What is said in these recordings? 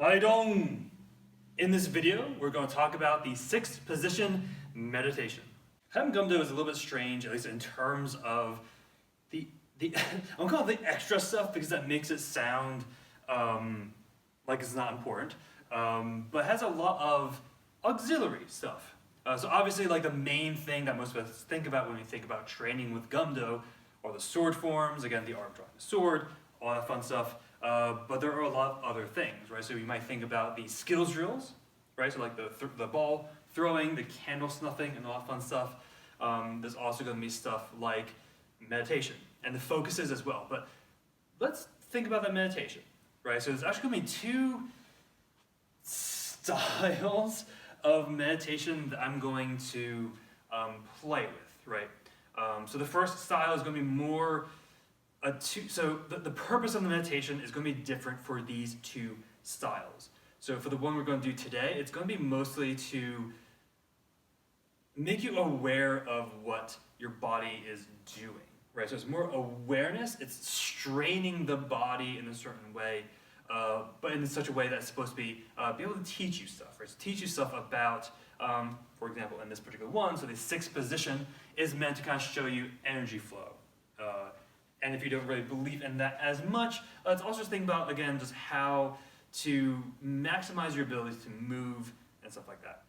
Haidong! In this video, we're going to talk about the 6th position meditation. Haidong Gumdo is a little bit strange, at least in terms of the I'm calling it the extra stuff because that makes it sound like it's not important, but it has a lot of auxiliary stuff. So obviously, like the main thing that most of us think about when we think about training with Gumdo are the sword forms, again, the art of drawing the sword, all that fun stuff. But there are a lot of other things, right? So you might think about the skills drills, right? So like the ball throwing, the candle snuffing, and all that fun stuff. There's also going to be stuff like meditation and the focuses as well. But let's think about that meditation, right? So there's actually going to be 2 styles of meditation that I'm going to play with, right? So the first style is going to be more so the purpose of the meditation is going to be different for these 2 styles. So for the one we're going to do today, it's going to be mostly to make you aware of what your body is doing, right? So it's more awareness, it's straining the body in a certain way, but in such a way that's supposed to be able to teach you stuff, right? So teach you stuff about, for example, in this particular one, so the 6th position is meant to kind of show you energy flow. And if you don't really believe in that as much, let's also just think about, again, just how to maximize your ability to move and stuff like that.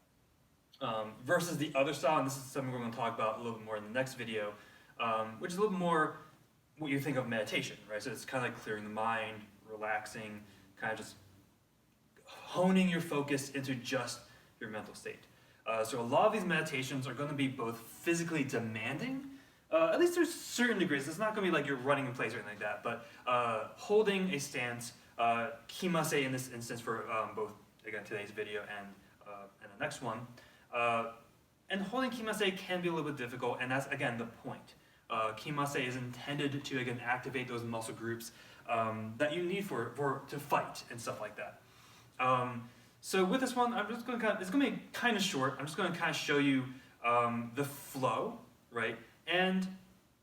Versus the other style, and this is something we're going to talk about a little bit more in the next video, which is a little more what you think of meditation, right? So it's kind of like clearing the mind, relaxing, kind of just honing your focus into just your mental state. So a lot of these meditations are going to be both physically demanding, at least there's certain degrees. It's not going to be like you're running in place or anything like that, but holding a stance, kimase in this instance for both, again, today's video and the next one. And holding kimase can be a little bit difficult, and that's, again, the point. Kimase is intended to, again, activate those muscle groups that you need to fight and stuff like that. So with this one, I'm just going to it's going to be kind of short. I'm just going to kind of show you the flow, right? And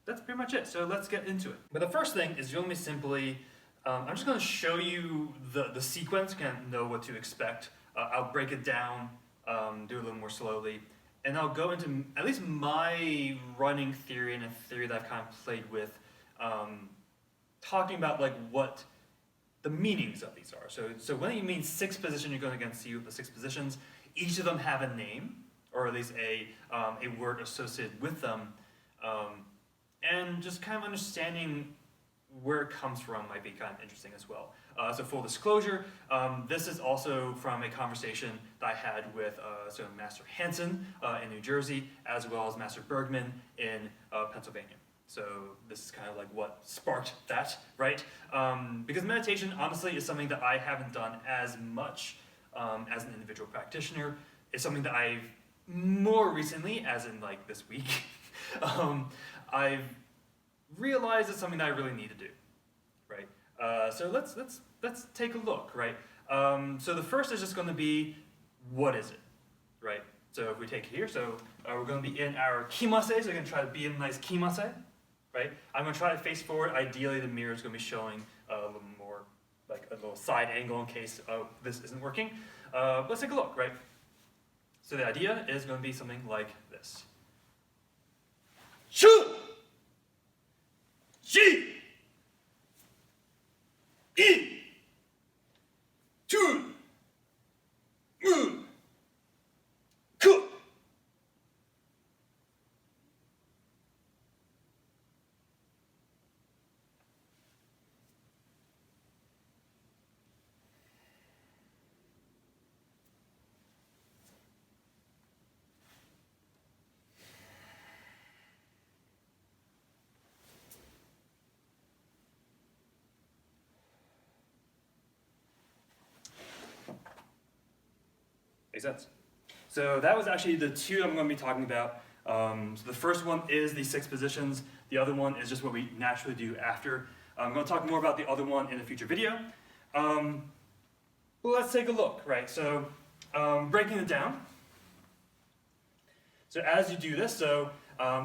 that's pretty much it. So let's get into it. But the first thing is going to be simply, I'm just going to show you the sequence, kind of know what to expect. I'll break it down, do it a little more slowly, and I'll go into at least my running theory and a theory that I've kind of played with, talking about like what the meanings of these are. So when you mean 6th position, you're going to again see the 6 positions. Each of them have a name, or at least a word associated with them. And just kind of understanding where it comes from might be kind of interesting as well. So full disclosure, this is also from a conversation that I had with Master Hansen in New Jersey, as well as Master Bergman in Pennsylvania. So this is kind of like what sparked that, right? Because meditation, honestly, is something that I haven't done as much as an individual practitioner. It's something that I've more recently, as in like this week, I've realized it's something that I really need to do, right? So let's take a look, right? So the first is just going to be, what is it, right? So if we take it here, so we're going to be in our kimase, so we're going to try to be in a nice kimase, right? I'm going to try to face forward. Ideally, the mirror is going to be showing a little more, like a little side angle in case this isn't working. Let's take a look, right? So the idea is going to be something like this. Shu! Ji! In! Tun! Moon! Ku! Makes sense. So that was actually the 2 I'm going to be talking about. So the first one is the 6 positions. The other one is just what we naturally do after. I'm going to talk more about the other one in a future video. Well, let's take a look, right? So breaking it down. So as you do this, so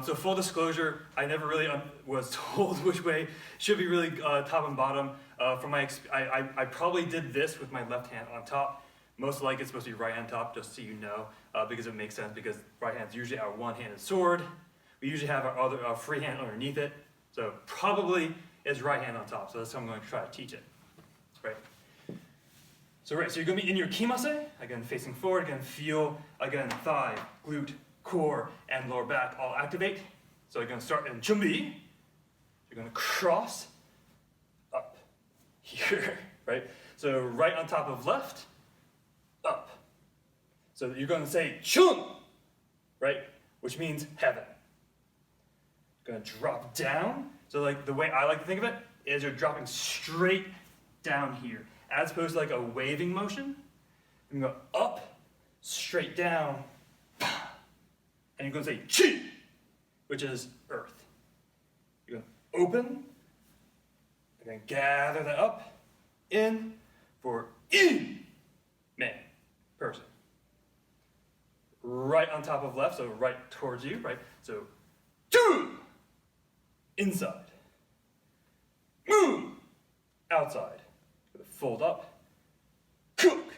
full disclosure, I never really was told which way should be really top and bottom. I probably did this with my left hand on top. Most likely it's supposed to be right hand top, just so you know, because it makes sense, because right hand's usually our one-handed sword. We usually have our other free hand underneath it, so probably it's right hand on top, so that's how I'm going to try to teach it, right? So you're going to be in your kimase, again facing forward, again feel, again thigh, glute, core, and lower back all activate. So you're going to start in 준비. You're going to cross up here, right? So right on top of left, up. So you're going to say chun, right? Which means heaven. You're going to drop down. So like the way I like to think of it is you're dropping straight down here, as opposed to like a waving motion. You can go up, straight down, and you're going to say chi, which is earth. You're going to open, and then gather that up, in, for in, man, person. Right on top of left, so right towards you, right? So, two, inside. Move, outside. Fold up, cook,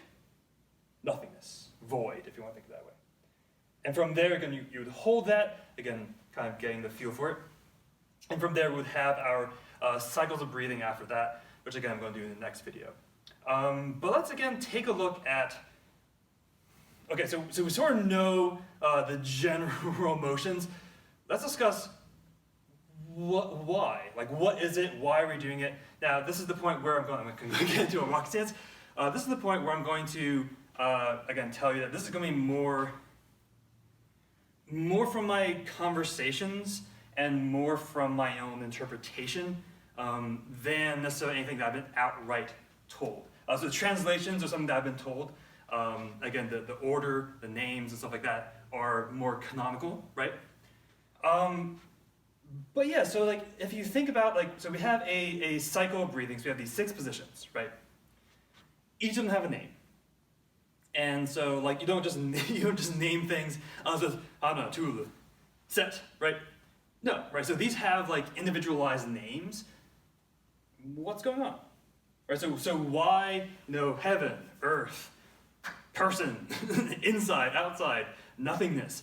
nothingness, void, if you want to think of it that way. And from there, again, you would hold that, again, kind of getting the feel for it. And from there, we would have our cycles of breathing after that, which again, I'm going to do in the next video. But let's again take a look at, okay, so we sort of know the general motions. Let's discuss why? Like, what is it? Why are we doing it? Now, this is the point where I'm going to get into a rocket stance. This is the point where I'm going to, again, tell you that this is going to be more from my conversations and more from my own interpretation than necessarily anything that I've been outright told. So the translations are something that I've been told. Again, the order, the names, and stuff like that are more canonical, right? But yeah, so like if you think about so we have a cycle of breathing, so we have these 6 positions, right? Each of them have a name. And so like you don't just name things, so hana, tulu, set, right? No, right? So these have like individualized names. What's going on? Right? So why heaven, earth, person, inside, outside, nothingness?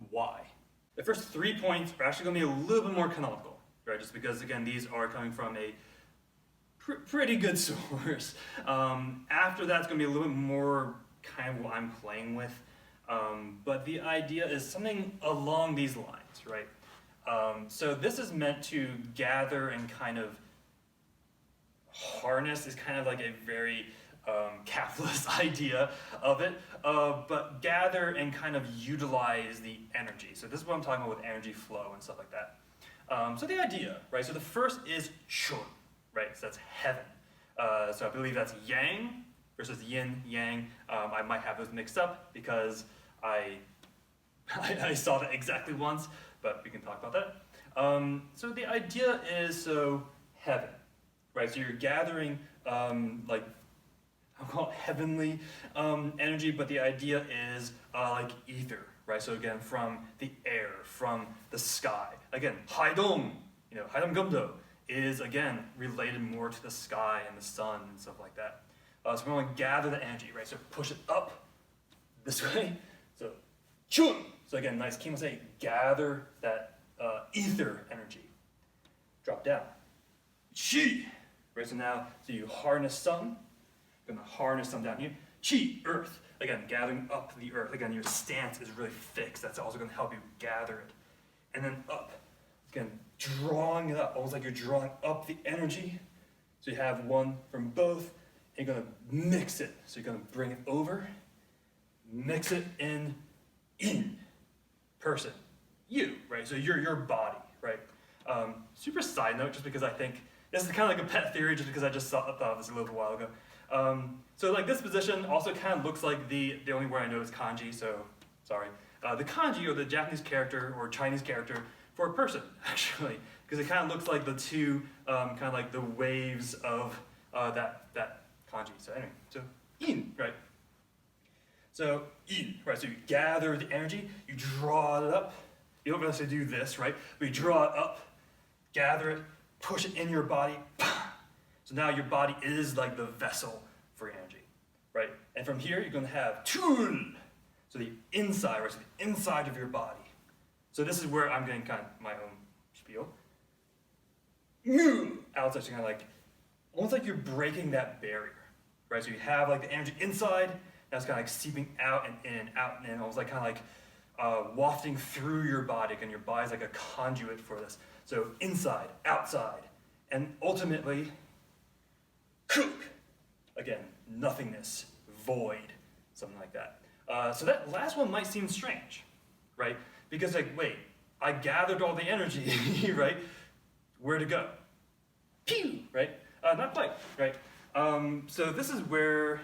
Why? The first 3 points are actually going to be a little bit more canonical, right? Just because, again, these are coming from a pretty good source. After that, it's going to be a little bit more kind of what I'm playing with. But the idea is something along these lines, right? So this is meant to gather and kind of harness is kind of like a very capitalist idea of it, but gather and kind of utilize the energy. So this is what I'm talking about with energy flow and stuff like that. So the idea, right? So the first is shun, right? So that's heaven. So I believe that's yang versus yin, yang. I might have those mixed up because I saw that exactly once, but we can talk about that. So the idea is heaven, right? So you're gathering I'll call it heavenly energy, but the idea is like ether, right? So again, from the air, from the sky. Again, Haidong, Haidong Gumdo is again related more to the sky and the sun and stuff like that. So we want to gather the energy, right? So push it up this way. So chun. So again, nice kimose, gather that ether energy. Drop down. Chi. Right, so you harness some. Going to harness some down here. Chi, earth. Again, gathering up the earth. Again, your stance is really fixed. That's also going to help you gather it. And then up. Again, drawing it up, almost like you're drawing up the energy. So you have one from both, and you're going to mix it. So you're going to bring it over, mix it in, person, you, right? So your body, right? Super side note, just because I think this is kind of like a pet theory, just because I just thought of this a little while ago. So like this position also kind of looks like the only word I know is kanji, so sorry. The kanji, or the Japanese character or Chinese character for a person, actually, because it kind of looks like the two, kind of like the waves of that kanji. So anyway, so in, right? So in, right? So you gather the energy, you draw it up. You don't necessarily do this, right? But you draw it up, gather it, push it in your body. So now your body is like the vessel for energy, right? And from here, you're going to have tul, so the inside, right? So the inside of your body. So this is where I'm getting kind of my own spiel. Outside, so kind of like, almost like you're breaking that barrier, right? So you have like the energy inside, that's kind of like seeping out and in, almost like kind of like wafting through your body, and your body's like a conduit for this. So inside, outside, and ultimately, again, nothingness, void, something like that. So that last one might seem strange, right? Because like, wait, I gathered all the energy, right? Where to go? Pew, right? Not quite, right? So this is where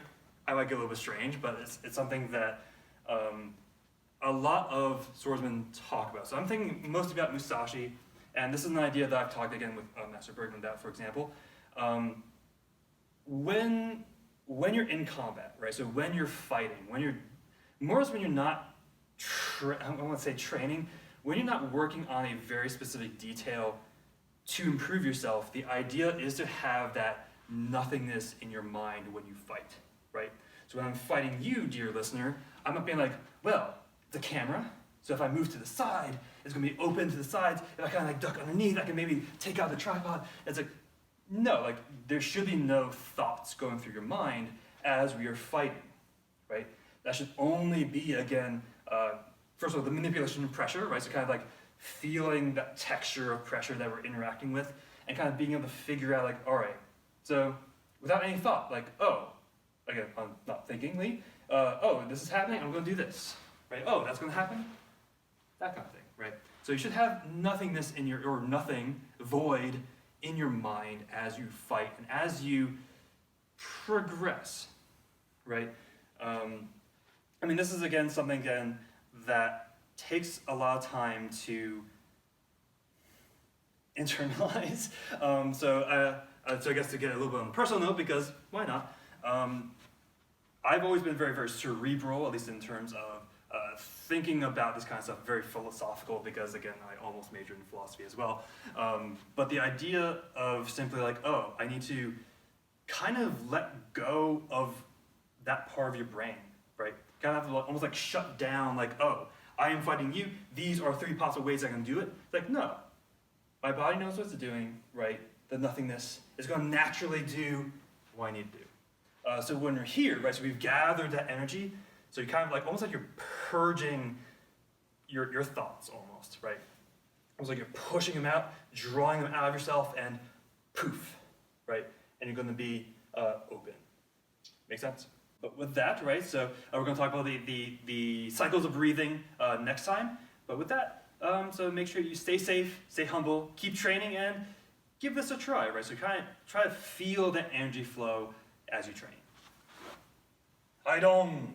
I might get a little bit strange, but it's something that a lot of swordsmen talk about. So I'm thinking mostly about Musashi, and this is an idea that I've talked again with Master Bergman about, for example. When you're in combat, right? So when you're fighting, when you're not, I want to say training, when you're not working on a very specific detail to improve yourself, the idea is to have that nothingness in your mind when you fight, right? So when I'm fighting you, dear listener, I'm not being like, well, the camera, so if I move to the side, it's gonna be open to the sides. If I kind of like duck underneath, I can maybe take out the tripod. It's like, no, like there should be no thoughts going through your mind as we are fighting, right? That should only be, again, first of all, the manipulation of pressure, right? So kind of like feeling that texture of pressure that we're interacting with, and kind of being able to figure out like, all right, so without any thought, like, oh, again, I'm not thinkingly, oh, this is happening, I'm gonna do this, right? Oh, that's gonna happen, that kind of thing, right? So you should have nothingness in your, or nothing, void, in your mind as you fight and as you progress, right? I mean, this is again something that takes a lot of time to internalize. So I guess to get a little bit on a personal note, because why not? I've always been very, very cerebral, at least in terms of thinking about this kind of stuff, very philosophical, because again, I almost majored in philosophy as well. But the idea of simply like, oh, I need to kind of let go of that part of your brain, right? Kind of almost like shut down, like, oh, I am fighting you, these are 3 possible ways I can do it. It's like, no, my body knows what it's doing, right? The nothingness is going to naturally do what I need to do. So when we're here, right, so we've gathered that energy, so you're kind of like, almost like you're purging your thoughts almost, right? Almost like you're pushing them out, drawing them out of yourself, and poof, right? And you're going to be open. Make sense? But with that, right, so we're going to talk about the cycles of breathing next time. But with that, so make sure you stay safe, stay humble, keep training, and give this a try, right? So kind of try to feel that energy flow as you train. Haidong!